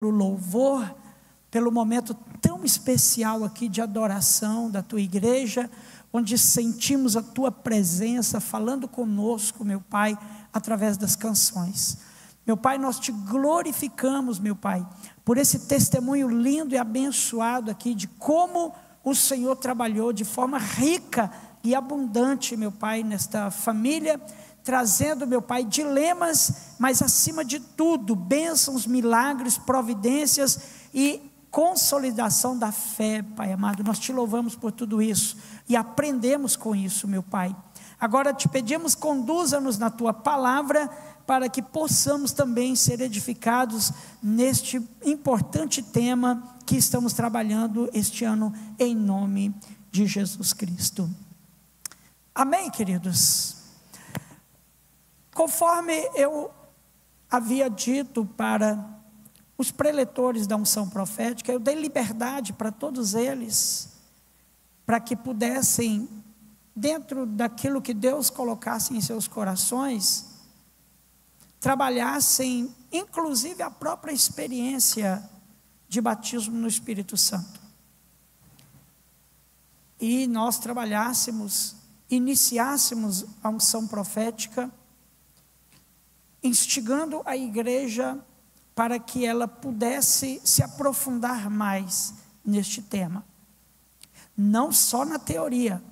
o louvor, pelo momento tão especial aqui de adoração da tua igreja, onde sentimos a tua presença falando conosco, meu Pai, através das canções. Meu Pai, nós te glorificamos, meu Pai, por esse testemunho lindo e abençoado aqui de como o Senhor trabalhou de forma rica e abundante, meu Pai, nesta família, trazendo, meu Pai, dilemas, mas acima de tudo, bênçãos, milagres, providências e consolidação da fé, Pai amado. Nós te louvamos por tudo isso e aprendemos com isso, meu Pai. Agora te pedimos, conduza-nos na tua palavra, para que possamos também ser edificados neste importante tema que estamos trabalhando este ano, em nome de Jesus Cristo. Amém, queridos? Conforme eu havia dito para os preletores da unção profética, eu dei liberdade para todos eles, para que pudessem, dentro daquilo que Deus colocasse em seus corações, trabalhassem, inclusive, a própria experiência de batismo no Espírito Santo. E nós trabalhássemos, iniciássemos a unção profética, instigando a igreja para que ela pudesse se aprofundar mais neste tema. Não só na teoria,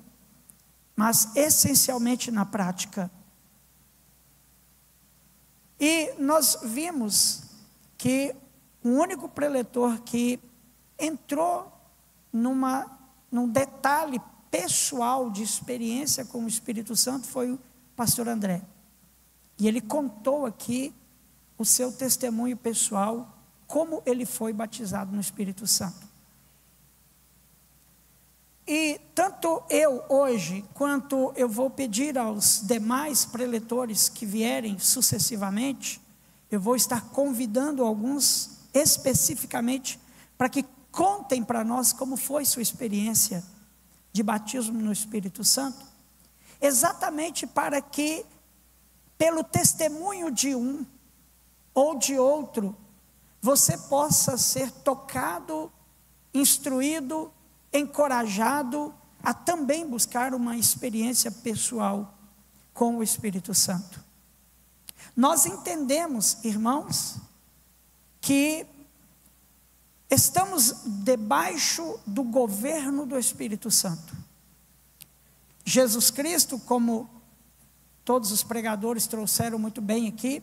mas essencialmente na prática. E nós vimos que o único preletor que entrou num detalhe pessoal de experiência com o Espírito Santo foi o pastor André. E ele contou aqui o seu testemunho pessoal, como ele foi batizado no Espírito Santo. E tanto eu hoje, quanto eu vou pedir aos demais preletores que vierem sucessivamente, eu vou estar convidando alguns especificamente para que contem para nós como foi sua experiência de batismo no Espírito Santo, exatamente para que, pelo testemunho de um ou de outro, você possa ser tocado, instruído, encorajado a também buscar uma experiência pessoal com o Espírito Santo. Nós entendemos, irmãos, que estamos debaixo do governo do Espírito Santo. Jesus Cristo, como todos os pregadores trouxeram muito bem aqui,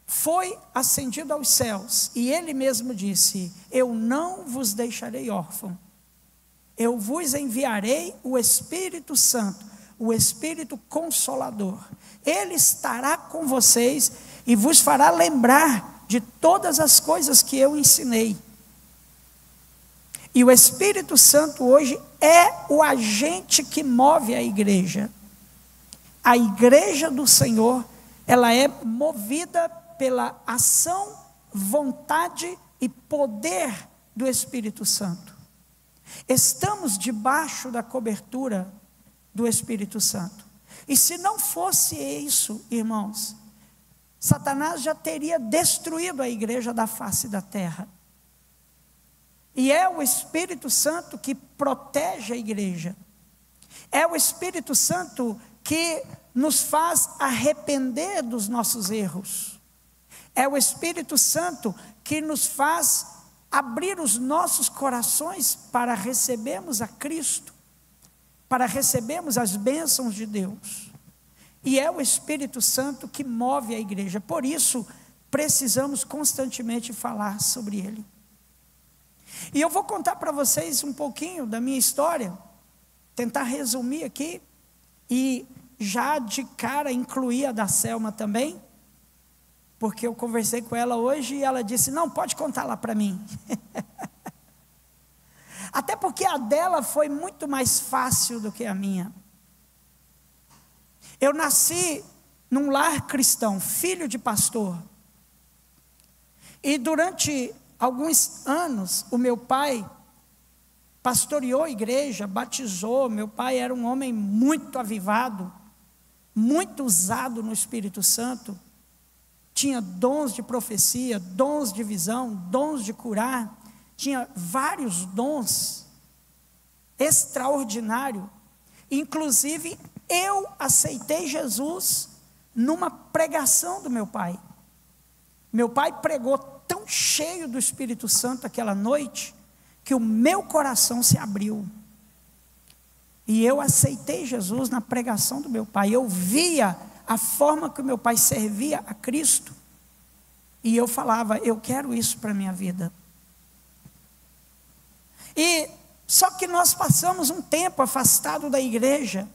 foi ascendido aos céus, e ele mesmo disse: eu não vos deixarei órfão, eu vos enviarei o Espírito Santo, o Espírito Consolador. Ele estará com vocês e vos fará lembrar de todas as coisas que eu ensinei. E o Espírito Santo hoje é o agente que move a igreja. A igreja do Senhor, ela é movida pela ação, vontade e poder do Espírito Santo. Estamos debaixo da cobertura do Espírito Santo. E se não fosse isso, irmãos, Satanás já teria destruído a igreja da face da terra. E é o Espírito Santo que protege a igreja. É o Espírito Santo que nos faz arrepender dos nossos erros. É o Espírito Santo que nos faz abrir os nossos corações para recebermos a Cristo, para recebermos as bênçãos de Deus. E é o Espírito Santo que move a igreja. Por isso, precisamos constantemente falar sobre Ele. E eu vou contar para vocês um pouquinho da minha história, tentar resumir aqui, e já de cara incluir a da Selma também, porque eu conversei com ela hoje e ela disse: não, pode contar lá para mim. Até porque a dela foi muito mais fácil do que a minha. Eu nasci num lar cristão, filho de pastor. E durante alguns anos, o meu pai pastoreou a igreja, batizou. Meu pai era um homem muito avivado, muito usado no Espírito Santo. tinha dons de profecia, dons de visão, dons de curar, tinha vários dons extraordinários. Inclusive, eu aceitei Jesus numa pregação do meu pai. Meu pai pregou tão cheio do Espírito Santo aquela noite, que o meu coração se abriu. E eu aceitei Jesus na pregação do meu pai. Eu via a forma que o meu pai servia a Cristo. E eu falava, eu quero isso para a minha vida. E só que nós passamos um tempo afastado da igreja.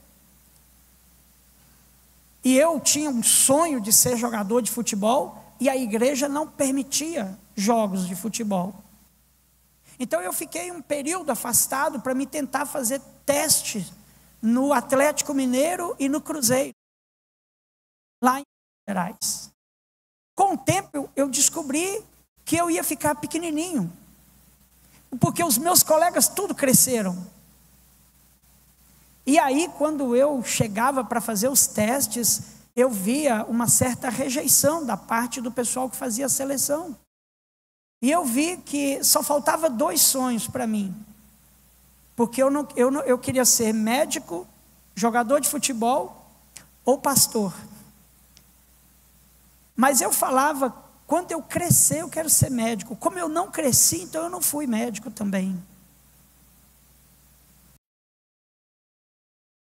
E eu tinha um sonho de ser jogador de futebol, e a igreja não permitia jogos de futebol. Então eu fiquei um período afastado para me tentar fazer teste no Atlético Mineiro e no Cruzeiro, lá em Minas Gerais. Com o tempo eu descobri que eu ia ficar pequenininho, porque os meus colegas tudo cresceram. E aí, quando eu chegava para fazer os testes, eu via uma certa rejeição da parte do pessoal que fazia a seleção. E eu vi que só faltava 2 sonhos para mim. Porque eu queria ser médico, jogador de futebol ou pastor. Mas eu falava, quando eu crescer eu quero ser médico. Como eu não cresci, então eu não fui médico também.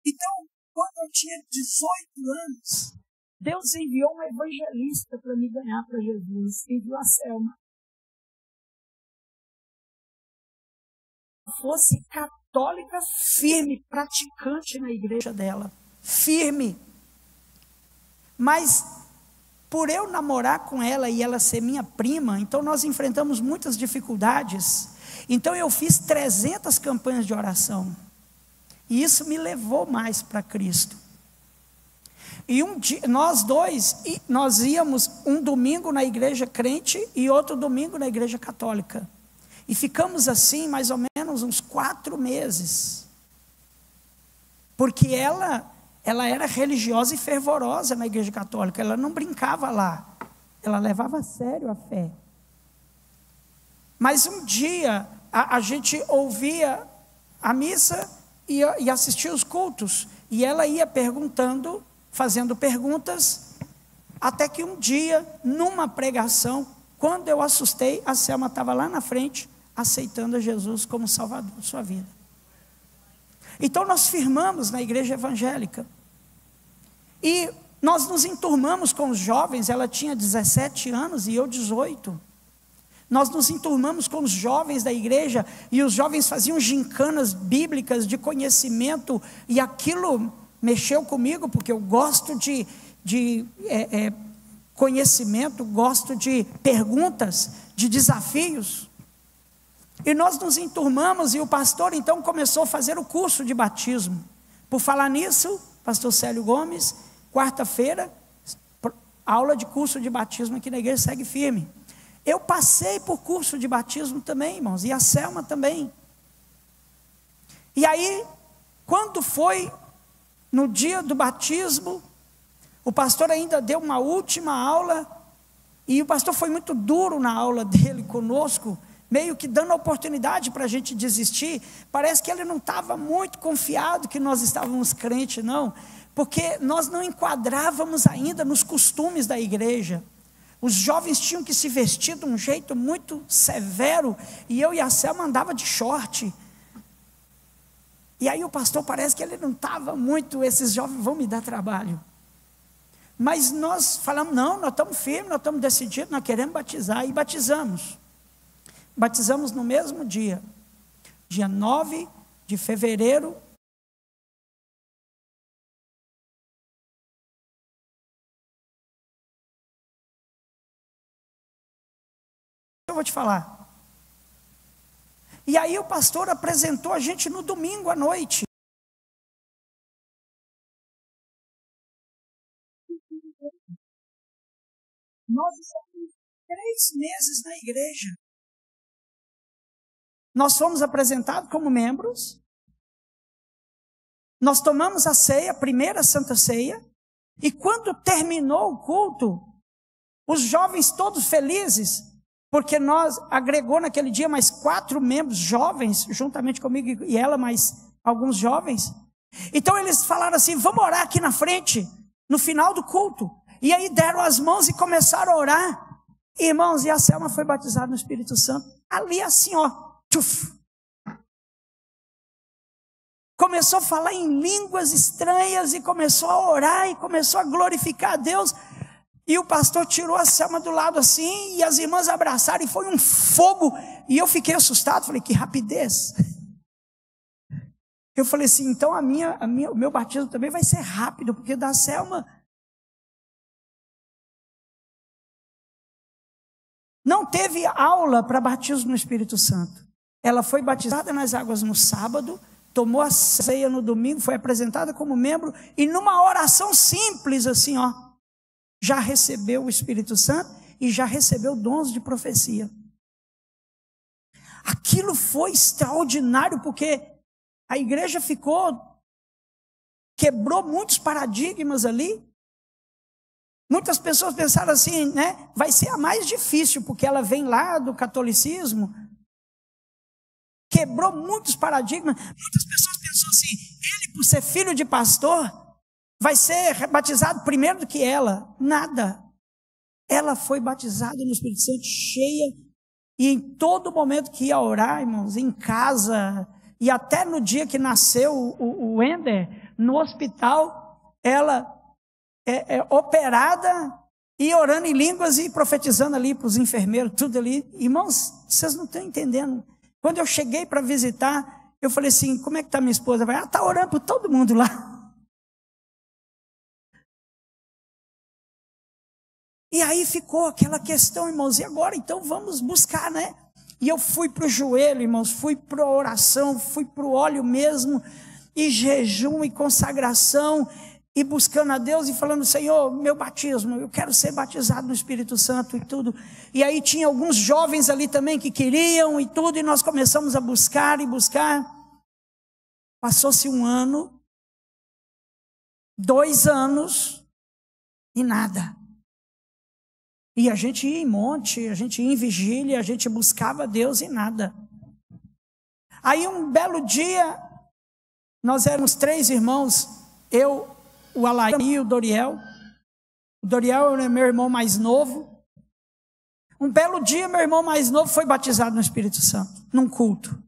Então, quando eu tinha 18 anos, Deus enviou um evangelista para me ganhar para Jesus. Enviou a Selma. Fosse católica firme, praticante na igreja dela. Firme. Mas, por eu namorar com ela e ela ser minha prima, então nós enfrentamos muitas dificuldades. Então eu fiz 300 campanhas de oração. E isso me levou mais para Cristo. E um dia, nós íamos um domingo na igreja crente e outro domingo na igreja católica. E ficamos assim mais ou menos uns 4 meses. Porque ela era religiosa e fervorosa na igreja católica. Ela não brincava lá. Ela levava a sério a fé. Mas um dia a gente ouvia a missa e assistia os cultos. E ela ia perguntando, fazendo perguntas, até que um dia, numa pregação, quando eu assustei, a Selma estava lá na frente, aceitando a Jesus como Salvador de sua vida. Então nós firmamos na igreja evangélica. E nós nos enturmamos com os jovens, ela tinha 17 anos e eu 18. Nós nos enturmamos com os jovens da igreja, e os jovens faziam gincanas bíblicas de conhecimento, e aquilo mexeu comigo, porque eu gosto de conhecimento, gosto de perguntas, de desafios. E nós nos enturmamos, e o pastor então começou a fazer o curso de batismo. Por falar nisso, pastor Célio Gomes, quarta-feira, aula de curso de batismo aqui na igreja, segue firme. Eu passei por curso de batismo também, irmãos, e a Selma também. E aí, quando foi no dia do batismo, o pastor ainda deu uma última aula, e o pastor foi muito duro na aula dele conosco, meio que dando a oportunidade para a gente desistir. Parece que ele não estava muito confiado que nós estávamos crentes, não, porque nós não enquadrávamos ainda nos costumes da igreja. Os jovens tinham que se vestir de um jeito muito severo, e eu e a Selma andava de short. E aí o pastor, parece que ele não estava muito, esses jovens vão me dar trabalho. Mas nós falamos, não, nós estamos firmes, nós estamos decididos, nós queremos batizar, e batizamos. Batizamos no mesmo dia, dia 9 de fevereiro. Eu vou te falar. E aí o pastor apresentou a gente no domingo à noite. Nós estamos 3 meses na igreja. Nós fomos apresentados como membros. Nós tomamos a ceia, a primeira Santa Ceia. E quando terminou o culto, Os jovens todos felizes, porque nós agregou naquele dia mais 4 membros jovens, juntamente comigo e ela, mais alguns jovens. Então eles falaram assim, vamos orar aqui na frente, no final do culto. E aí deram as mãos e começaram a orar. Irmãos, e a Selma foi batizada no Espírito Santo. Ali assim, ó, tchuf. Começou a falar em línguas estranhas e começou a orar e começou a glorificar a Deus. E o pastor tirou a Selma do lado assim, e as irmãs abraçaram, e foi um fogo. E eu fiquei assustado, falei, que rapidez. Eu falei assim, então o meu batismo também vai ser rápido, porque da Selma não teve aula para batismo no Espírito Santo. Ela foi batizada nas águas no sábado, tomou a ceia no domingo, foi apresentada como membro, e numa oração simples assim, ó, já recebeu o Espírito Santo e já recebeu dons de profecia. Aquilo foi extraordinário, porque a igreja quebrou muitos paradigmas ali. Muitas pessoas pensaram assim, né? Vai ser a mais difícil, porque ela vem lá do catolicismo. Quebrou muitos paradigmas. Muitas pessoas pensam assim, ele, por ser filho de pastor, vai ser batizado primeiro do que ela. Nada. Ela foi batizada no Espírito Santo, cheia, e em todo momento que ia orar, irmãos, em casa, e até no dia que nasceu o Wender, no hospital, ela operada e orando em línguas e profetizando ali para os enfermeiros, tudo ali. Irmãos, vocês não estão entendendo. Quando eu cheguei para visitar, eu falei assim, como é que está minha esposa? Ela está orando por todo mundo lá. E aí ficou aquela questão, irmãos, e agora então vamos buscar, né? E eu fui para o joelho, irmãos, fui para a oração, fui para o óleo mesmo, e jejum e consagração, e buscando a Deus e falando, Senhor, meu batismo, eu quero ser batizado no Espírito Santo e tudo. E aí tinha alguns jovens ali também que queriam e tudo, e nós começamos a buscar e buscar. Passou-se 1 ano, 2 anos, e nada. E a gente ia em monte, a gente ia em vigília, a gente buscava Deus e nada. Aí um belo dia, nós éramos 3 irmãos, eu, o Alaí e o Doriel. O Doriel era meu irmão mais novo. Um belo dia, meu irmão mais novo foi batizado no Espírito Santo, num culto.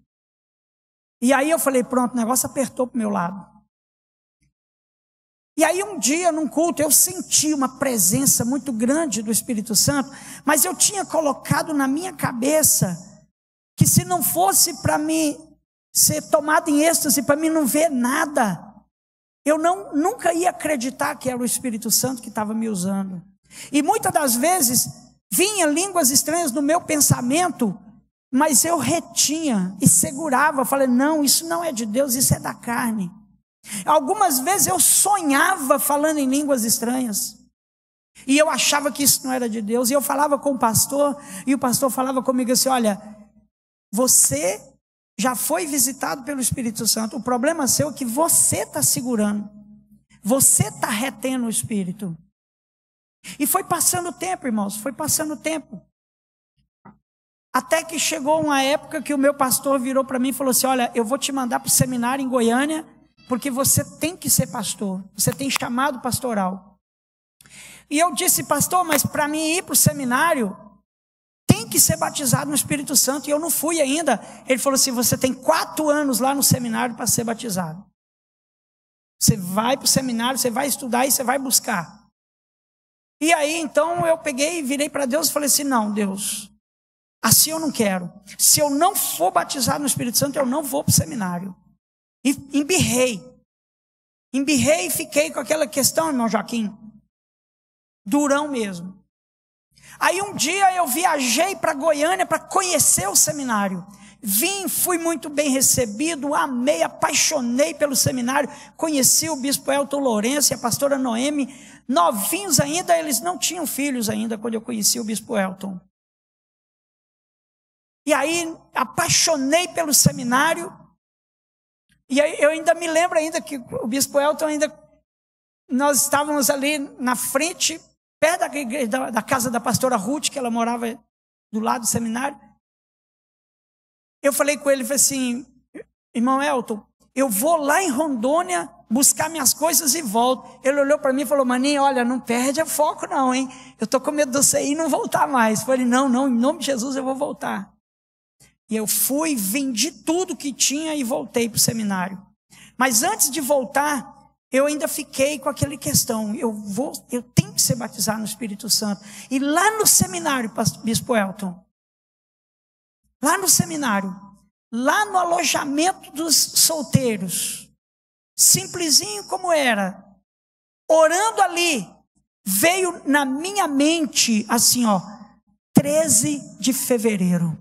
E aí eu falei, pronto, o negócio apertou para o meu lado. E aí um dia, num culto, eu senti uma presença muito grande do Espírito Santo, mas eu tinha colocado na minha cabeça que se não fosse para mim ser tomado em êxtase, para mim não ver nada, eu nunca ia acreditar que era o Espírito Santo que estava me usando. E muitas das vezes, vinha línguas estranhas no meu pensamento, mas eu retinha e segurava, falei, não, isso não é de Deus, isso é da carne. Algumas vezes eu sonhava falando em línguas estranhas, e eu achava que isso não era de Deus, e eu falava com o pastor, e o pastor falava comigo assim, olha, você já foi visitado pelo Espírito Santo, o problema seu é que você está segurando, você está retendo o Espírito. E foi passando o tempo, irmãos, foi passando o tempo, até que chegou uma época que o meu pastor virou para mim e falou assim, olha, eu vou te mandar para o seminário em Goiânia, porque você tem que ser pastor, você tem chamado pastoral. E eu disse, pastor, mas para mim ir para o seminário, tem que ser batizado no Espírito Santo, e eu não fui ainda. Ele falou assim, você tem 4 anos lá no seminário para ser batizado. Você vai para o seminário, você vai estudar e você vai buscar. E aí então eu peguei e virei para Deus e falei assim, não, Deus, assim eu não quero. Se eu não for batizado no Espírito Santo, eu não vou para o seminário. E embirrei e fiquei com aquela questão, irmão Joaquim, durão mesmo. Aí um dia eu viajei para Goiânia para conhecer o seminário, fui muito bem recebido, amei, apaixonei pelo seminário, conheci o bispo Elton Lourenço e a pastora Noemi, novinhos ainda, eles não tinham filhos ainda quando eu conheci o bispo Elton. E aí apaixonei pelo seminário. E aí eu ainda me lembro ainda que o bispo Elton nós estávamos ali na frente perto da casa da pastora Ruth, que ela morava do lado do seminário. Eu falei com ele, falei assim, irmão Elton, eu vou lá em Rondônia buscar minhas coisas e volto. Ele olhou para mim e falou, maninho, olha, não perde o foco não, hein? Eu estou com medo de você ir e não voltar mais. Eu falei, não, em nome de Jesus eu vou voltar. E eu fui, vendi tudo que tinha e voltei para o seminário. Mas antes de voltar, eu ainda fiquei com aquela questão, eu tenho que ser batizado no Espírito Santo. E lá no seminário, Bispo Elton, lá no seminário, lá no alojamento dos solteiros, simplesinho como era, orando ali, veio na minha mente assim, 13 de fevereiro.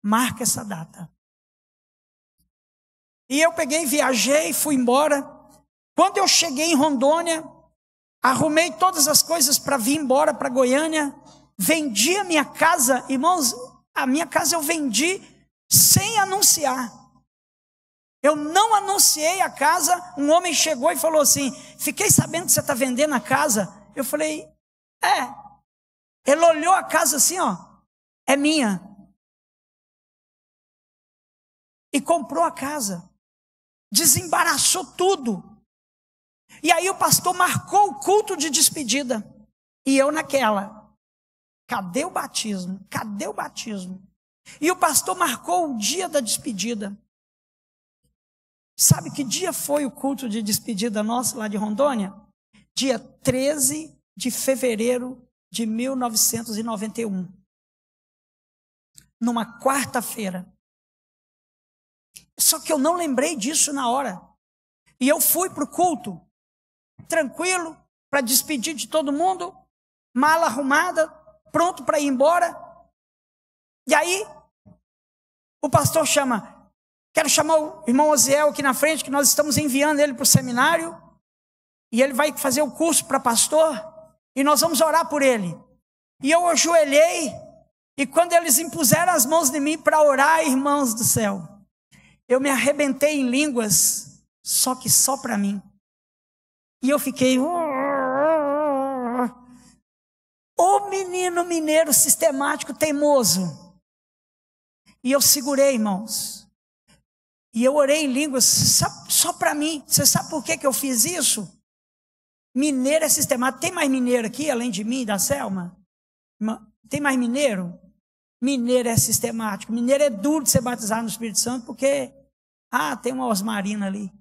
Marca essa data. E eu peguei, viajei, fui embora. Quando eu cheguei em Rondônia, arrumei todas as coisas para vir embora para Goiânia, vendi a minha casa, irmãos, a minha casa eu vendi sem anunciar. Eu não anunciei a casa, um homem chegou e falou assim, fiquei sabendo que você está vendendo a casa. Eu falei, Ele olhou a casa assim, é minha. E comprou a casa. Desembaraçou tudo. E aí o pastor marcou o culto de despedida. E eu naquela. Cadê o batismo? Cadê o batismo? E o pastor marcou o dia da despedida. Sabe que dia foi o culto de despedida nosso lá de Rondônia? Dia 13 de fevereiro de 1991. Numa quarta-feira. Só que eu não lembrei disso na hora. E eu fui para o culto, tranquilo, para despedir de todo mundo, mala arrumada, pronto para ir embora. E aí, o pastor quero chamar o irmão Oziel aqui na frente, que nós estamos enviando ele para o seminário, e ele vai fazer o curso para pastor, e nós vamos orar por ele. E eu ajoelhei, e quando eles impuseram as mãos em mim para orar, irmãos do céu, eu me arrebentei em línguas, só que só para mim. E eu fiquei... Ô menino mineiro sistemático teimoso. E eu segurei, irmãos. E eu orei em línguas só para mim. Você sabe por que eu fiz isso? Mineiro é sistemático. Tem mais mineiro aqui, além de mim, da Selma? Tem mais mineiro? Mineiro é sistemático. Mineiro é duro de ser batizado no Espírito Santo, porque... tem uma Osmarina ali.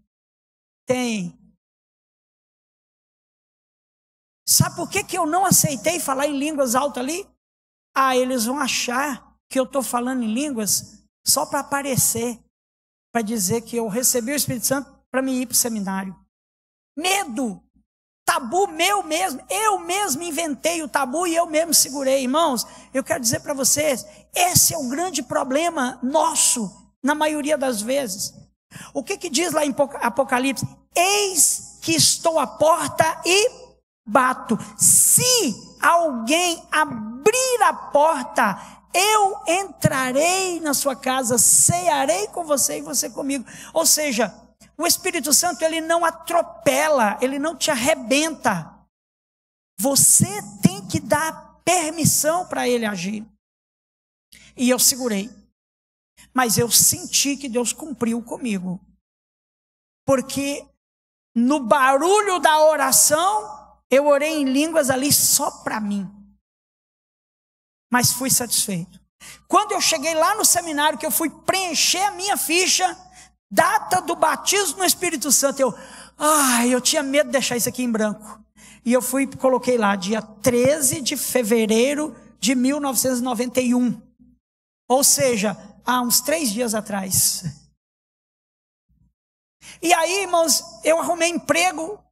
Tem. Sabe por que eu não aceitei falar em línguas alto ali? Eles vão achar que eu estou falando em línguas só para aparecer, para dizer que eu recebi o Espírito Santo para me ir para o seminário. Medo. Tabu meu mesmo. Eu mesmo inventei o tabu e eu mesmo segurei. Irmãos, eu quero dizer para vocês, esse é o grande problema nosso, na maioria das vezes. O que diz lá em Apocalipse? Eis que estou à porta e bato. Se alguém abrir a porta, eu entrarei na sua casa, cearei com você e você comigo. Ou seja, o Espírito Santo, ele não atropela, ele não te arrebenta. Você tem que dar permissão para ele agir. E eu segurei. Mas eu senti que Deus cumpriu comigo. Porque no barulho da oração, eu orei em línguas ali só para mim. Mas fui satisfeito. Quando eu cheguei lá no seminário, que eu fui preencher a minha ficha, data do batismo no Espírito Santo, eu tinha medo de deixar isso aqui em branco. E eu coloquei lá, dia 13 de fevereiro de 1991. Ou seja, há uns 3 dias atrás. E aí, irmãos, eu arrumei emprego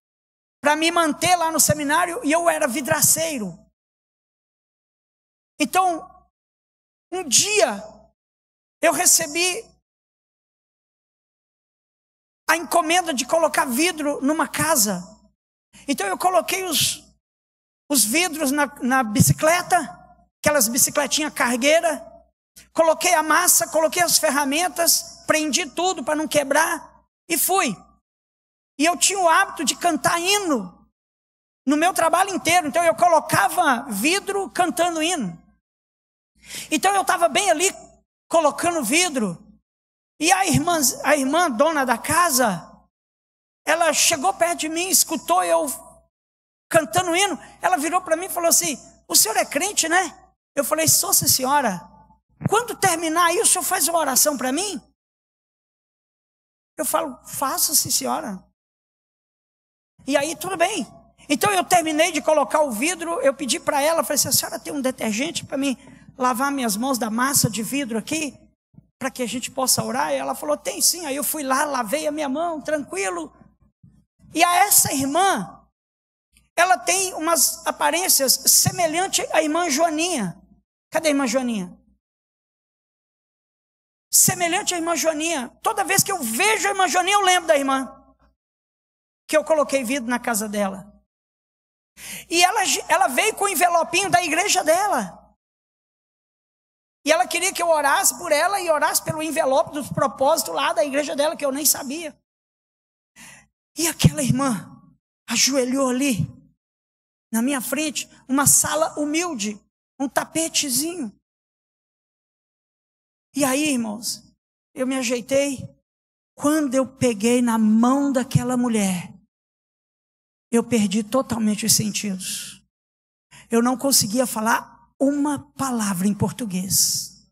para me manter lá no seminário e eu era vidraceiro. Então, um dia, eu recebi a encomenda de colocar vidro numa casa. Então, eu coloquei os vidros na bicicleta, aquelas bicicletinhas cargueiras, coloquei a massa, coloquei as ferramentas, prendi tudo para não quebrar e fui. E eu tinha o hábito de cantar hino no meu trabalho inteiro. Então eu colocava vidro cantando hino. Então eu estava bem ali colocando vidro. E a irmã dona da casa, ela chegou perto de mim, escutou eu cantando hino. Ela virou para mim e falou assim: o senhor é crente, né? Eu falei: sou, sim, senhora. Quando terminar aí, o senhor faz uma oração para mim? Eu falo: faço, sim, senhora. E aí, tudo bem. Então eu terminei de colocar o vidro, eu pedi para ela, falei assim: a senhora tem um detergente para mim lavar minhas mãos da massa de vidro aqui, para que a gente possa orar? E ela falou: tem sim. Aí eu fui lá, lavei a minha mão, tranquilo. E a essa irmã, ela tem umas aparências semelhantes à irmã Joaninha. Cadê a irmã Joaninha? Semelhante à irmã Joaninha. Toda vez que eu vejo a irmã Joaninha, eu lembro da irmã que eu coloquei vidro na casa dela. E ela veio com o envelopinho da igreja dela. E ela queria que eu orasse por ela e orasse pelo envelope dos propósitos lá da igreja dela, que eu nem sabia. E aquela irmã ajoelhou ali, na minha frente, uma sala humilde, um tapetezinho. E aí, irmãos, eu me ajeitei. Quando eu peguei na mão daquela mulher, eu perdi totalmente os sentidos. Eu não conseguia falar uma palavra em português.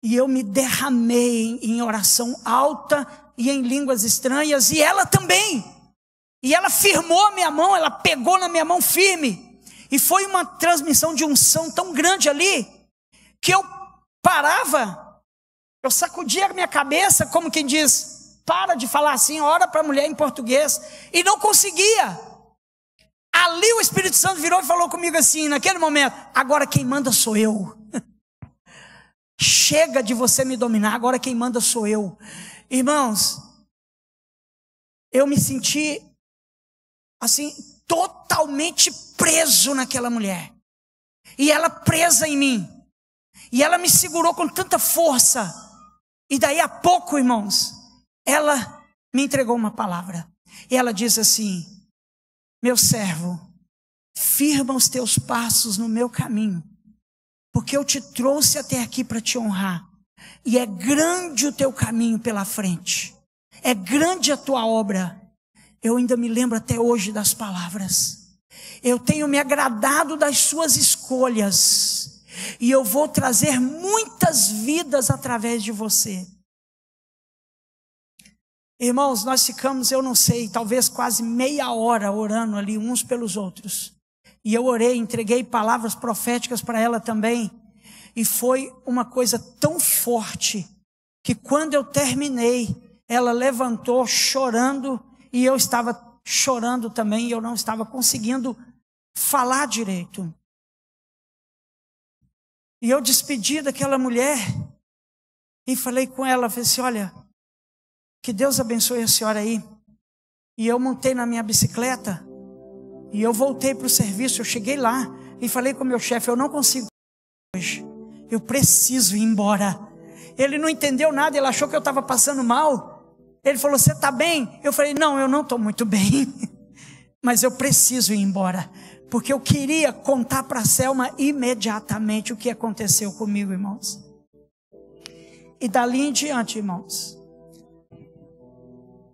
E eu me derramei em oração alta e em línguas estranhas, e ela também. E ela firmou a minha mão, ela pegou na minha mão firme. E foi uma transmissão de unção tão grande ali, que eu parava, eu sacudia a minha cabeça, como quem diz: para de falar assim, ora para a mulher em português. E não conseguia. Ali o Espírito Santo virou e falou comigo assim, naquele momento: agora quem manda sou eu. Chega de você me dominar, agora quem manda sou eu. Irmãos, eu me senti assim, totalmente preso naquela mulher. E ela presa em mim. E ela me segurou com tanta força. E daí a pouco, irmãos, ela me entregou uma palavra. E ela diz assim: meu servo, firma os teus passos no meu caminho, porque eu te trouxe até aqui para te honrar. E é grande o teu caminho pela frente. É grande a tua obra. Eu ainda me lembro até hoje das palavras. Eu tenho me agradado das suas escolhas. E eu vou trazer muitas vidas através de você. Irmãos, nós ficamos, eu não sei, talvez quase meia hora orando ali uns pelos outros. E eu orei, entreguei palavras proféticas para ela também. E foi uma coisa tão forte, que quando eu terminei, ela levantou chorando, e eu estava chorando também, e eu não estava conseguindo falar direito. E eu despedi daquela mulher, e falei com ela, falei assim: olha, que Deus abençoe a senhora aí. E eu montei na minha bicicleta, e eu voltei para o serviço. Eu cheguei lá, e falei com o meu chefe: eu não consigo hoje, eu preciso ir embora. Ele não entendeu nada, ele achou que eu estava passando mal. Ele falou: você está bem? Eu falei: não, eu não estou muito bem, mas eu preciso ir embora, porque eu queria contar para a Selma imediatamente o que aconteceu comigo, irmãos. E dali em diante, irmãos,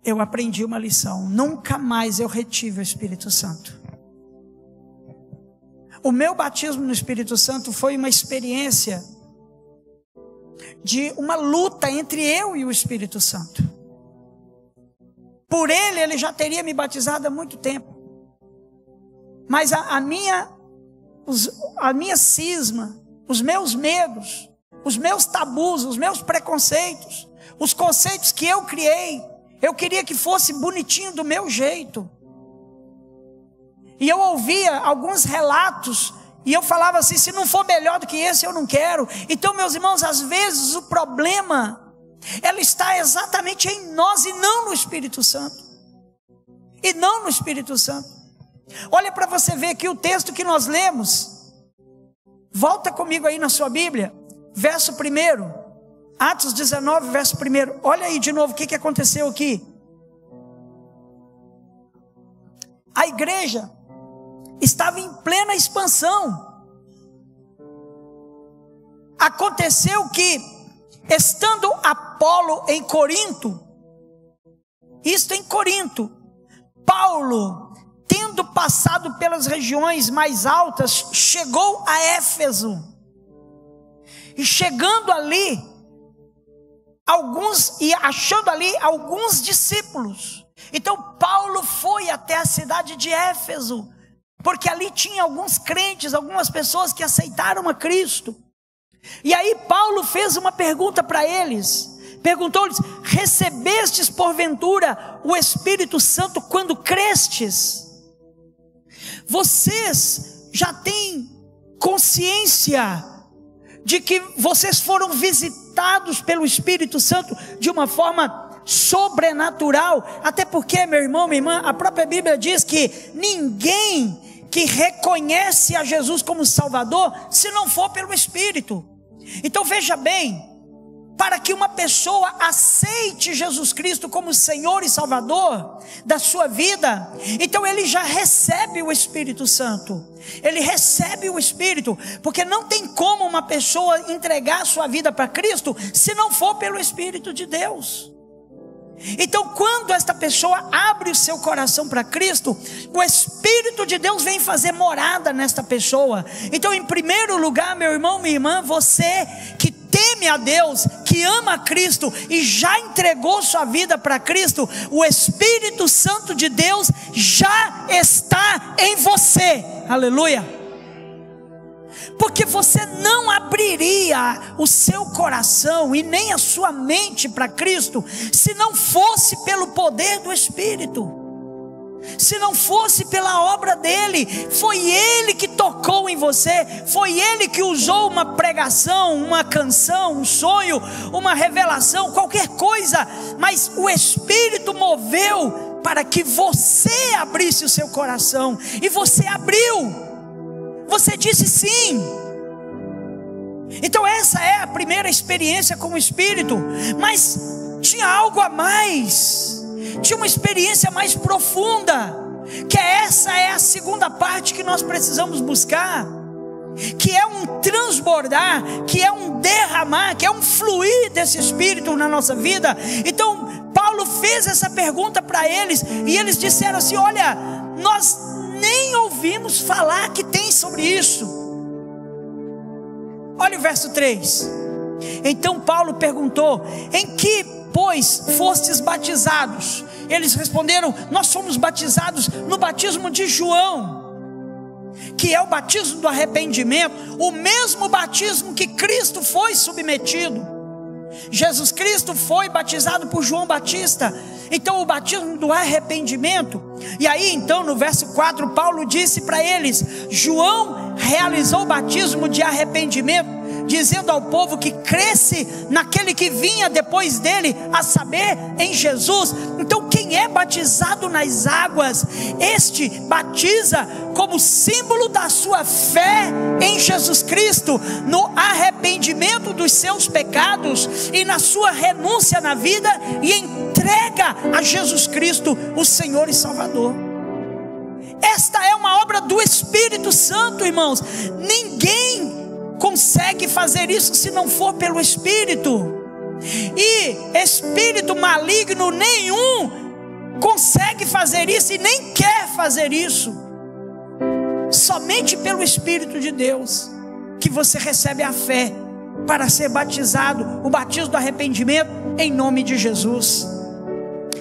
eu aprendi uma lição: nunca mais eu retive o Espírito Santo. O meu batismo no Espírito Santo foi uma experiência de uma luta entre eu e o Espírito Santo. Por ele já teria me batizado há muito tempo. Mas a minha cisma, os meus medos, os meus tabus, os meus preconceitos, os conceitos que eu criei, eu queria que fosse bonitinho do meu jeito. E eu ouvia alguns relatos, e eu falava assim: se não for melhor do que esse, eu não quero. Então, meus irmãos, às vezes o problema, ela está exatamente em nós e não no Espírito Santo. E não no Espírito Santo. Olha para você ver aqui o texto que nós lemos. Volta comigo aí na sua Bíblia, verso 1, Atos 19, verso 1. Olha aí de novo o que aconteceu aqui. a igreja estava em plena expansão. Aconteceu que, estando Apolo em Corinto, Paulo, tendo passado pelas regiões mais altas, chegou a Éfeso. E chegando ali, achando ali alguns discípulos. Então Paulo foi até a cidade de Éfeso, porque ali tinha alguns crentes, algumas pessoas que aceitaram a Cristo. E aí Paulo fez uma pergunta para eles. Perguntou-lhes: recebestes porventura o Espírito Santo quando crestes? Vocês já têm consciência de que vocês foram visitados pelo Espírito Santo de uma forma sobrenatural? Até porque, meu irmão, minha irmã, a própria Bíblia diz que ninguém que reconhece a Jesus como Salvador, se não for pelo Espírito. Então veja bem, para que uma pessoa aceite Jesus Cristo como Senhor e Salvador da sua vida, então ele já recebe o Espírito Santo. Ele recebe o Espírito, porque não tem como uma pessoa entregar a sua vida para Cristo se não for pelo Espírito de Deus. Então quando esta pessoa abre o seu coração para Cristo, o Espírito de Deus vem fazer morada nesta pessoa. Então, em primeiro lugar, meu irmão, minha irmã, você que teme a Deus, que ama a Cristo e já entregou sua vida para Cristo, o Espírito Santo de Deus já está em você. Aleluia. Porque você não abriria o seu coração e nem a sua mente para Cristo se não fosse pelo poder do Espírito, se não fosse pela obra dele. Foi ele que tocou em você, foi ele que usou uma pregação, uma canção, um sonho, uma revelação, qualquer coisa, mas o Espírito moveu para que você abrisse o seu coração, e você abriu. Você disse sim. Então essa é a primeira experiência com o Espírito. Mas tinha algo a mais. Tinha uma experiência mais profunda, que essa é a segunda parte que nós precisamos buscar, que é um transbordar, que é um derramar, que é um fluir desse Espírito na nossa vida. Então Paulo fez essa pergunta para eles, e eles disseram assim: olha, nós nem ouvimos falar que tem sobre isso. Olha o verso 3. Então Paulo perguntou: em que, pois, fostes batizados? Eles responderam: nós fomos batizados no batismo de João, que é o batismo do arrependimento, o mesmo batismo que Cristo foi submetido. Jesus Cristo foi batizado por João Batista, então o batismo do arrependimento. E aí então no verso 4 Paulo disse para eles: João realizou o batismo de arrependimento, dizendo ao povo que cresce naquele que vinha depois dele, a saber, em Jesus. Então quem é batizado nas águas, este batiza como símbolo da sua fé em Jesus Cristo, no arrependimento dos seus pecados e na sua renúncia na vida, e entrega a Jesus Cristo, o Senhor e Salvador. Esta é uma obra do Espírito Santo, irmãos. Ninguém consegue fazer isso se não for pelo Espírito. E espírito maligno nenhum consegue fazer isso e nem quer fazer isso. Somente pelo Espírito de Deus que você recebe a fé para ser batizado, o batismo do arrependimento em nome de Jesus.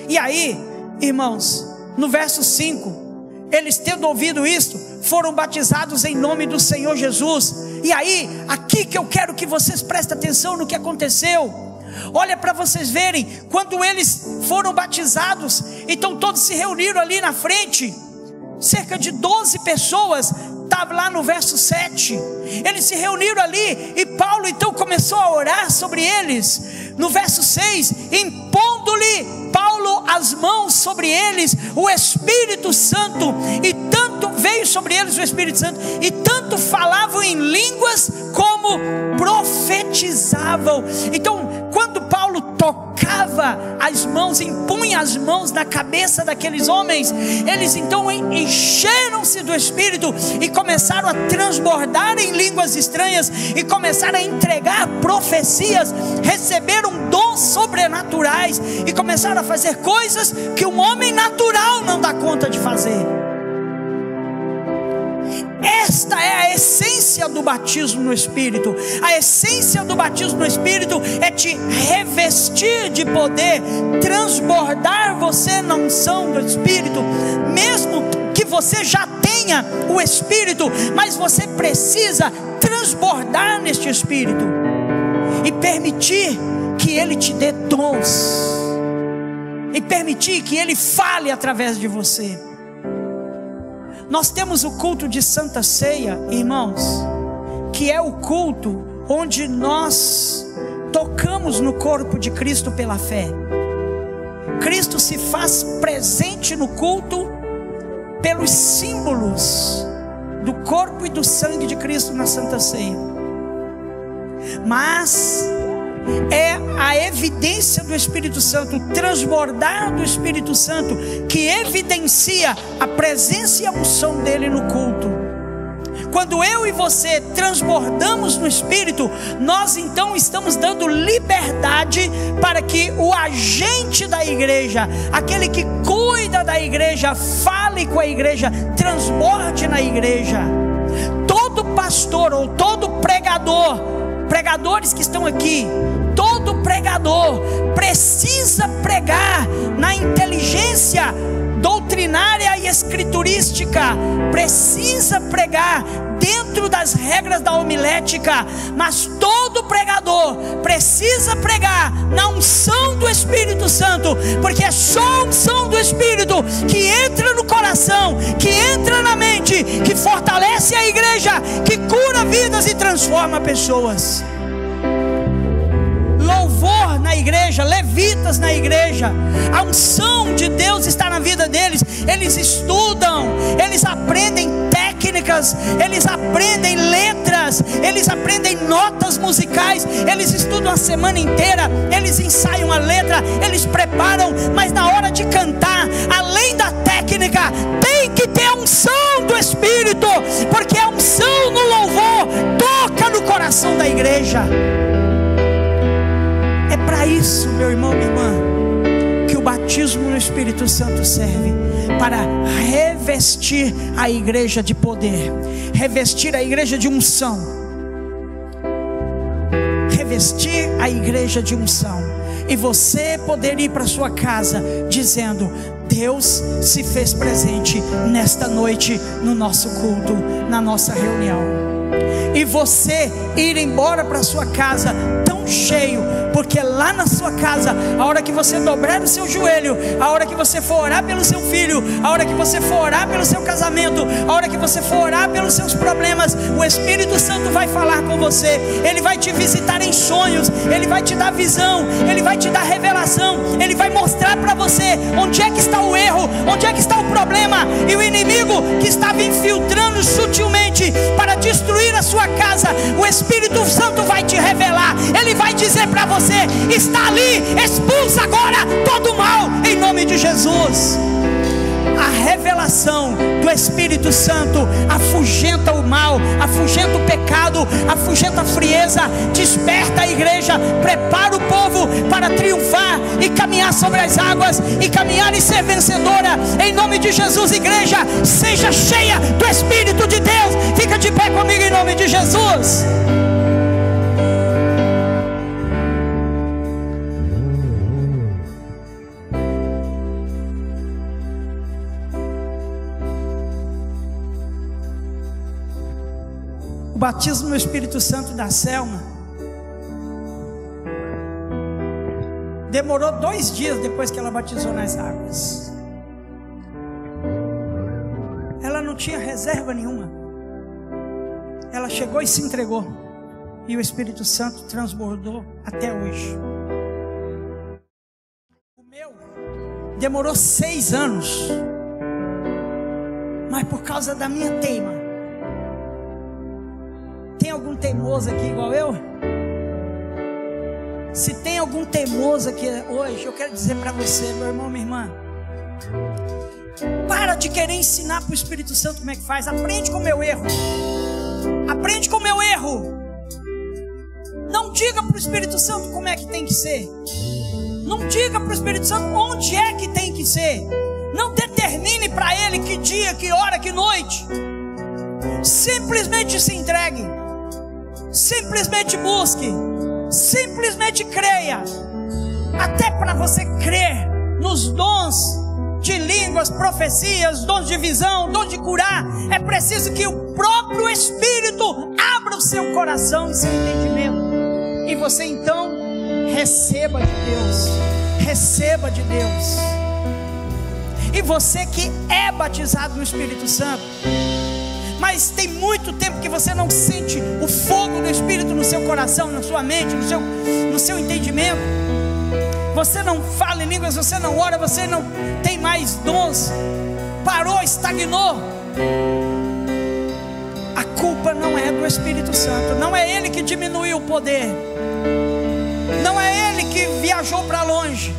E aí, irmãos, no verso 5, eles tendo ouvido isto, foram batizados em nome do Senhor Jesus. E aí, aqui que eu quero que vocês prestem atenção no que aconteceu. Olha para vocês verem, quando eles foram batizados, então todos se reuniram ali na frente, cerca de 12 pessoas, estava lá no verso 7, eles se reuniram ali, e Paulo então começou a orar sobre eles. No verso 6, impondo-lhe Paulo as mãos sobre eles, o Espírito Santo, e tanto veio sobre eles o Espírito Santo, e tanto falavam em línguas como profetizavam. Então, quando Paulo tocava impunha as mãos na cabeça daqueles homens, eles então encheram-se do Espírito e começaram a transbordar em línguas estranhas e começaram a entregar profecias, receberam dons sobrenaturais e começaram a fazer coisas que um homem natural não dá conta de fazer. Esta é a essência do batismo no Espírito. A essência do batismo no Espírito é te revestir de poder, transbordar você na unção do Espírito, mesmo que você já tenha o Espírito, mas você precisa transbordar neste Espírito e permitir que Ele te dê dons, e permitir que Ele fale através de você. Nós temos o culto de Santa Ceia, irmãos, que é o culto onde nós tocamos no corpo de Cristo pela fé. Cristo se faz presente no culto pelos símbolos do corpo e do sangue de Cristo na Santa Ceia. Mas é a evidência do Espírito Santo, o transbordar do Espírito Santo, que evidencia a presença e a unção dele no culto. Quando eu e você transbordamos no Espírito, nós então estamos dando liberdade para que o agente da igreja, aquele que cuida da igreja, fale com a igreja, transborde na igreja. Todo pastor ou todo pregador, pregadores que estão aqui, todo pregador precisa pregar na inteligência doutrinária e escriturística, precisa pregar dentro das regras da homilética, mas todo pregador precisa pregar na unção do Espírito Santo, porque é só a unção do Espírito que entra no coração, que entra na mente, que fortalece a igreja, que cura vidas e transforma pessoas. Louvor na igreja, levitas na igreja, a unção de Deus está na vida deles. Eles estudam, eles aprendem técnicas, eles aprendem letras, eles aprendem notas musicais, eles estudam a semana inteira, eles ensaiam a letra, eles preparam, mas na hora de cantar, além da técnica, tem que ter a unção do Espírito, porque a unção no louvor toca no coração da igreja. É para isso, meu irmão, minha irmã, que o batismo no Espírito Santo serve, para revestir a igreja de poder, revestir a igreja de unção, revestir a igreja de unção, e você poder ir para sua casa dizendo: Deus se fez presente nesta noite, no nosso culto, na nossa reunião. E você ir embora para sua casa tão cheio, porque lá na sua casa, a hora que você dobrar o seu joelho, a hora que você for orar pelo seu filho, a hora que você for orar pelo seu casamento, a hora que você for orar pelos seus problemas, o Espírito Santo vai falar com você. Ele vai te visitar em sonhos, ele vai te dar visão, ele vai te dar revelação, ele vai mostrar para você onde é que está o erro, onde é que está o problema. E o inimigo que estava infiltrando sutilmente para destruir a sua casa, o Espírito Santo vai te revelar. Ele vai dizer para você: está ali, expulsa agora todo o mal, em nome de Jesus. A revelação do Espírito Santo afugenta o mal, afugenta o pecado, afugenta a frieza, desperta a igreja, prepara o povo para triunfar e caminhar sobre as águas, e caminhar e ser vencedora, em nome de Jesus. Igreja, seja cheia do Espírito de Deus. Fica de pé comigo em nome de Jesus. O batismo no Espírito Santo da Selma demorou 2 dias depois que ela batizou nas águas. Ela não tinha reserva nenhuma. Ela chegou e se entregou, e o Espírito Santo transbordou até hoje. O meu demorou 6 anos, mas por causa da minha teima. Tem algum teimoso aqui igual eu? Se tem algum teimoso aqui hoje, eu quero dizer para você, meu irmão, minha irmã, para de querer ensinar para o Espírito Santo como é que faz. Aprende com o meu erro. Aprende com o meu erro. Não diga para o Espírito Santo como é que tem que ser. Não diga para o Espírito Santo onde é que tem que ser. Não determine para ele que dia, que hora, que noite. Simplesmente se entregue. Simplesmente busque. Simplesmente creia. Até para você crer nos dons de línguas, profecias, dons de visão, dons de curar, é preciso que o próprio Espírito abra o seu coração e seu entendimento, e você então receba de Deus. Receba de Deus. E você que é batizado no Espírito Santo, mas tem muito tempo que você não sente o fogo do Espírito no seu coração, na sua mente, no seu entendimento, você não fala em línguas, você não ora, você não tem mais dons, parou, estagnou. A culpa não é do Espírito Santo, não é Ele que diminuiu o poder, não é Ele que viajou para longe,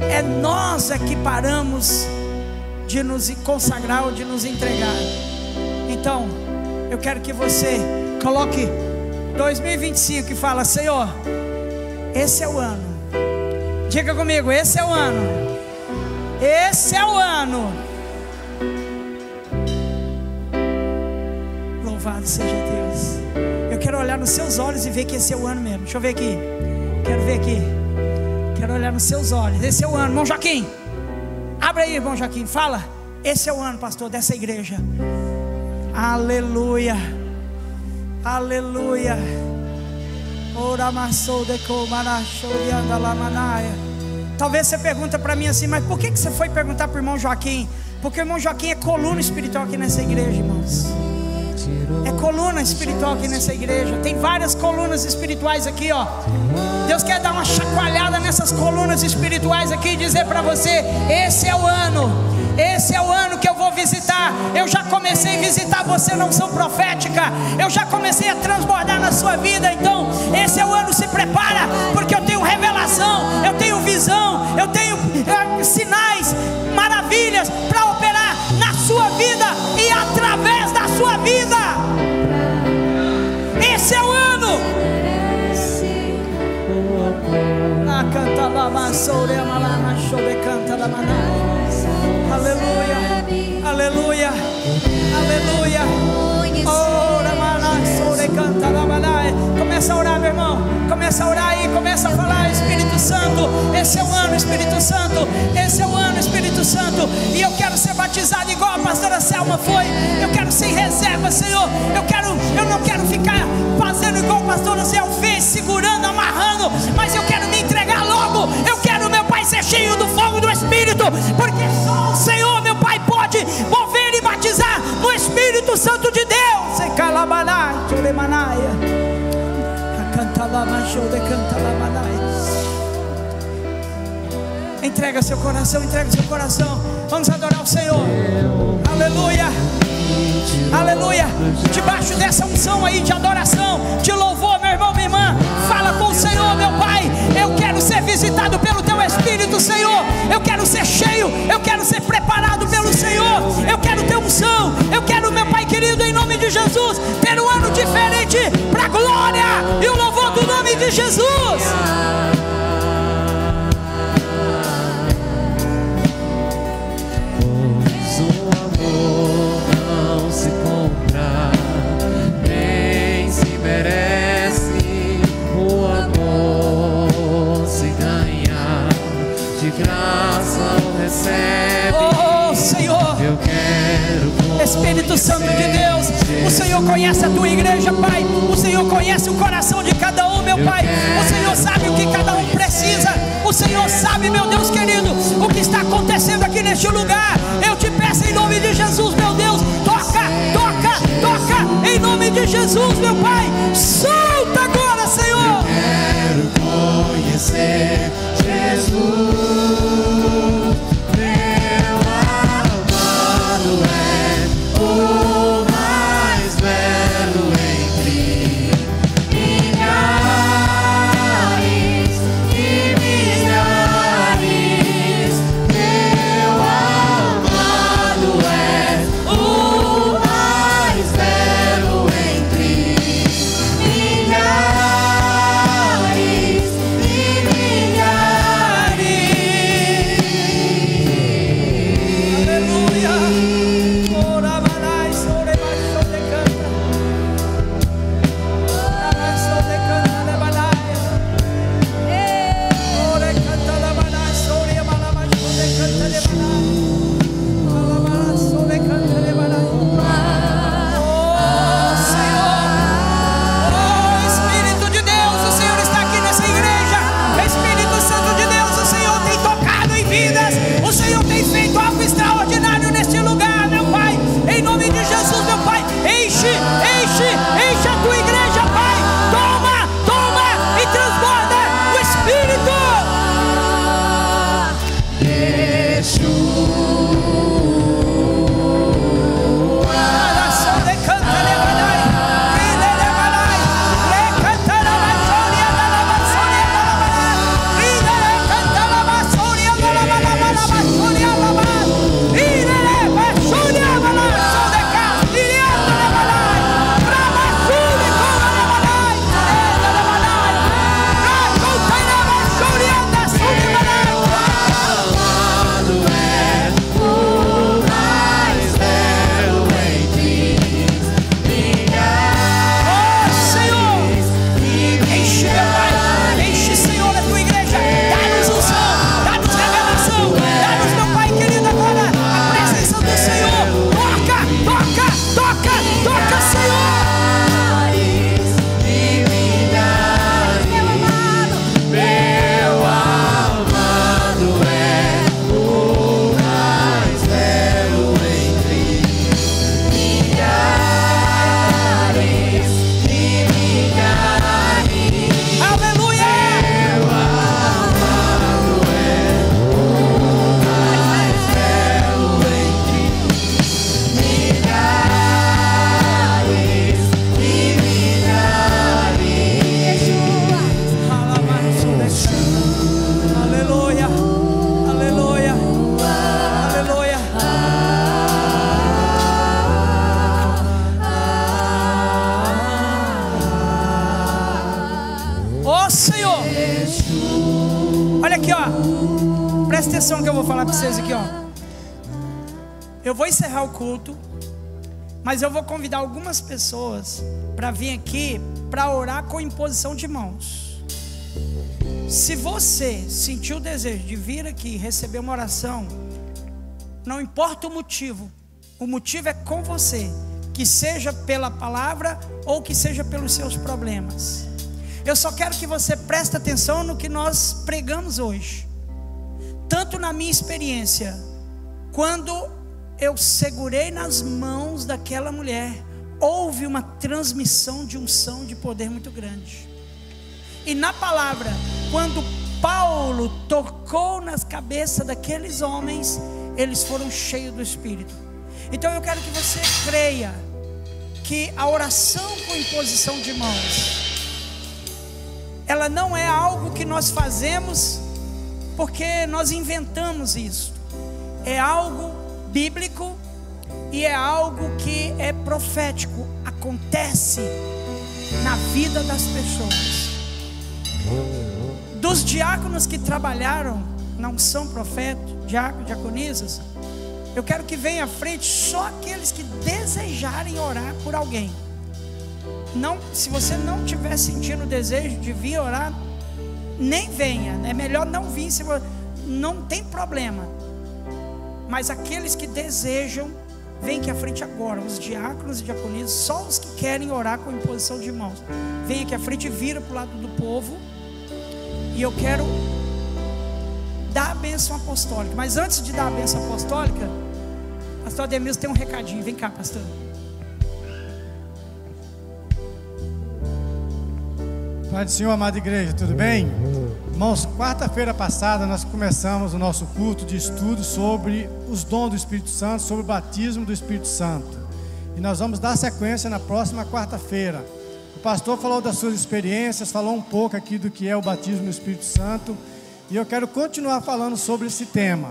é nós que paramos de nos consagrar ou de nos entregar. Então, eu quero que você coloque 2025 e fala: Senhor, esse é o ano. Diga comigo, esse é o ano. Esse é o ano. Louvado seja Deus. Eu quero olhar nos seus olhos e ver que esse é o ano mesmo. Deixa eu ver aqui. Quero ver aqui. Quero olhar nos seus olhos. Esse é o ano. Irmão Joaquim, abre aí, irmão Joaquim. Fala: esse é o ano, pastor, dessa igreja. Aleluia. Aleluia. Talvez você pergunta para mim assim: mas por que você foi perguntar para o irmão Joaquim? Porque o irmão Joaquim é coluna espiritual aqui nessa igreja, irmãos. É coluna espiritual aqui nessa igreja. Tem várias colunas espirituais aqui, ó. Deus quer dar uma chacoalhada nessas colunas espirituais aqui e dizer para você: esse é o ano. Esse é o ano que eu vou visitar. Eu já comecei a visitar você na unção profética. Eu já comecei a transbordar na sua vida. Então, esse é o ano, se prepara, porque eu tenho revelação, eu tenho visão, eu tenho sinais, maravilhas para operar na sua vida e através da sua vida. Esse é o ano. Aleluia, aleluia, aleluia. Começa a orar, meu irmão. Começa a orar aí, começa a falar: Espírito Santo, esse é o ano, Espírito Santo, esse é o ano, Espírito Santo. E eu quero ser batizado igual a pastora Selma foi. Eu quero ser em reserva, Senhor. Eu não quero ficar fazendo igual a pastora Selma fez, segurando, amarrando, mas eu quero me entregar logo. Eu quero, meu Pai, ser cheio do fogo do Espírito, porque só o Senhor, meu Pai, pode mover e batizar no Espírito Santo de Deus. Entrega seu coração, entrega seu coração. Vamos adorar o Senhor. Aleluia, aleluia. Debaixo dessa unção aí de adoração, de louvor, meu irmão, minha irmã, fala com o Senhor: meu Pai, eu quero ser visitado pelo Teu Espírito, Senhor. Eu quero ser cheio, eu quero ser preparado pelo Senhor. Eu quero ter unção, eu quero, meu Pai querido, em nome de Jesus, ter um ano diferente para a glória e o louvor do nome de Jesus. Oh Senhor, Espírito Santo de Deus, o Senhor conhece a Tua igreja, Pai. O Senhor conhece o coração de cada um, meu Pai. O Senhor sabe o que cada um precisa. O Senhor sabe, meu Deus querido, o que está acontecendo aqui neste lugar. Eu te peço em nome de Jesus, meu Deus, toca, toca, toca, em nome de Jesus, meu Pai. Solta agora, Senhor. Eu quero conhecer Jesus. Senhor. Olha aqui, ó. Presta atenção que eu vou falar para vocês aqui, ó. Eu vou encerrar o culto, mas eu vou convidar algumas pessoas para vir aqui para orar com imposição de mãos. Se você sentiu o desejo de vir aqui e receber uma oração, não importa o motivo é com você, que seja pela palavra ou que seja pelos seus problemas. Eu só quero que você preste atenção no que nós pregamos hoje. Tanto na minha experiência, quando eu segurei nas mãos daquela mulher, houve uma transmissão de unção de poder muito grande. E na palavra, quando Paulo tocou nas cabeças daqueles homens, eles foram cheios do Espírito. Então eu quero que você creia que a oração com imposição de mãos, ela não é algo que nós fazemos porque nós inventamos isso. É algo bíblico e é algo que é profético, acontece na vida das pessoas. Dos diáconos que trabalharam na unção profeta, diaconisas, eu quero que venha à frente só aqueles que desejarem orar por alguém. Não, se você não estiver sentindo o desejo de vir orar, nem venha, é melhor não vir, não tem problema. Mas aqueles que desejam, vem aqui à frente agora. Os diáconos e diaconisas, só os que querem orar com imposição de mãos, vem aqui à frente e vira para o lado do povo. E eu quero dar a bênção apostólica. Mas antes de dar a bênção apostólica, pastor Ademilson tem um recadinho. Vem cá, pastor. Pai do Senhor, amada igreja, tudo bem? Irmãos, quarta-feira passada nós começamos o nosso culto de estudo sobre os dons do Espírito Santo, sobre o batismo do Espírito Santo. E nós vamos dar sequência na próxima quarta-feira. O pastor falou das suas experiências, falou um pouco aqui do que é o batismo do Espírito Santo. E eu quero continuar falando sobre esse tema.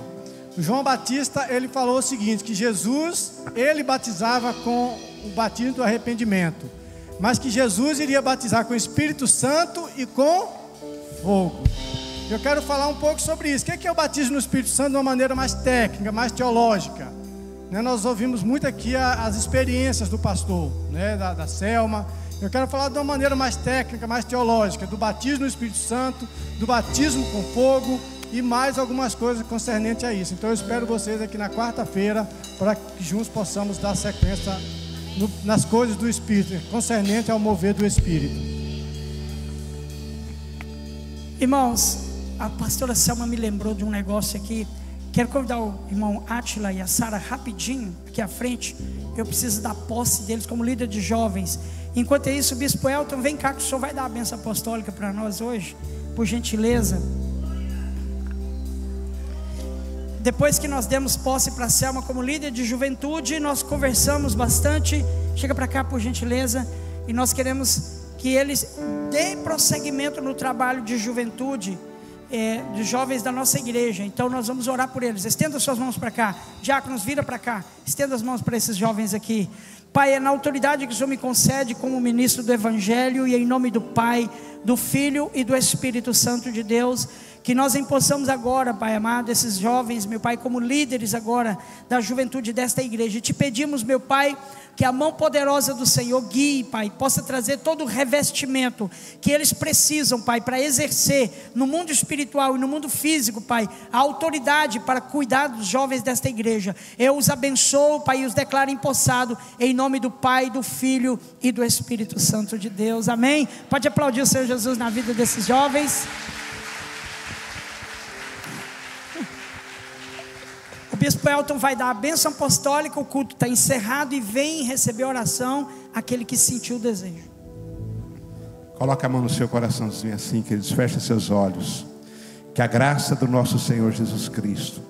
O João Batista, ele falou o seguinte, que Jesus, ele batizava com o batismo do arrependimento, mas que Jesus iria batizar com o Espírito Santo e com fogo. Eu quero falar um pouco sobre isso. O que é o batismo no Espírito Santo de uma maneira mais técnica, mais teológica? Nós ouvimos muito aqui as experiências do pastor, da Selma. Eu quero falar de uma maneira mais técnica, mais teológica, do batismo no Espírito Santo, do batismo com fogo e mais algumas coisas concernentes a isso. Então eu espero vocês aqui na quarta-feira para que juntos possamos dar sequência nas coisas do Espírito, concernente ao mover do Espírito. Irmãos, a pastora Selma me lembrou de um negócio aqui. Quero convidar o irmão Átila e a Sara rapidinho aqui à frente. Eu preciso dar posse deles como líder de jovens. Enquanto isso, o bispo Elton, vem cá que o senhor vai dar a bênção apostólica para nós hoje, por gentileza. Depois que nós demos posse para a Selma como líder de juventude, nós conversamos bastante. Chega para cá, por gentileza. E nós queremos que eles deem prosseguimento no trabalho de juventude, de jovens da nossa igreja. Então nós vamos orar por eles. Estenda suas mãos para cá. Diáconos, vira para cá. Estenda as mãos para esses jovens aqui. Pai, é na autoridade que o Senhor me concede como ministro do Evangelho, e em nome do Pai, do Filho e do Espírito Santo de Deus, que nós empossamos agora, Pai amado, esses jovens, meu Pai, como líderes agora da juventude desta igreja. E te pedimos, meu Pai, que a mão poderosa do Senhor guie, Pai, possa trazer todo o revestimento que eles precisam, Pai, para exercer no mundo espiritual e no mundo físico, Pai, a autoridade para cuidar dos jovens desta igreja. Eu os abençoo, Pai, e os declaro empossados, em nome do Pai, do Filho e do Espírito Santo de Deus. Amém? Pode aplaudir o Senhor Jesus na vida desses jovens. O bispo Elton vai dar a bênção apostólica, o culto está encerrado, e vem receber a oração aquele que sentiu o desejo. Coloca a mão no seu coraçãozinho assim, queridos, fecha seus olhos. Que a graça do nosso Senhor Jesus Cristo,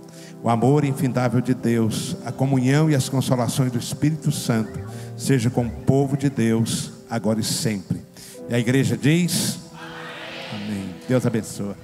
o amor infindável de Deus, a comunhão e as consolações do Espírito Santo seja com o povo de Deus, agora e sempre. E a igreja diz: amém. Deus abençoe.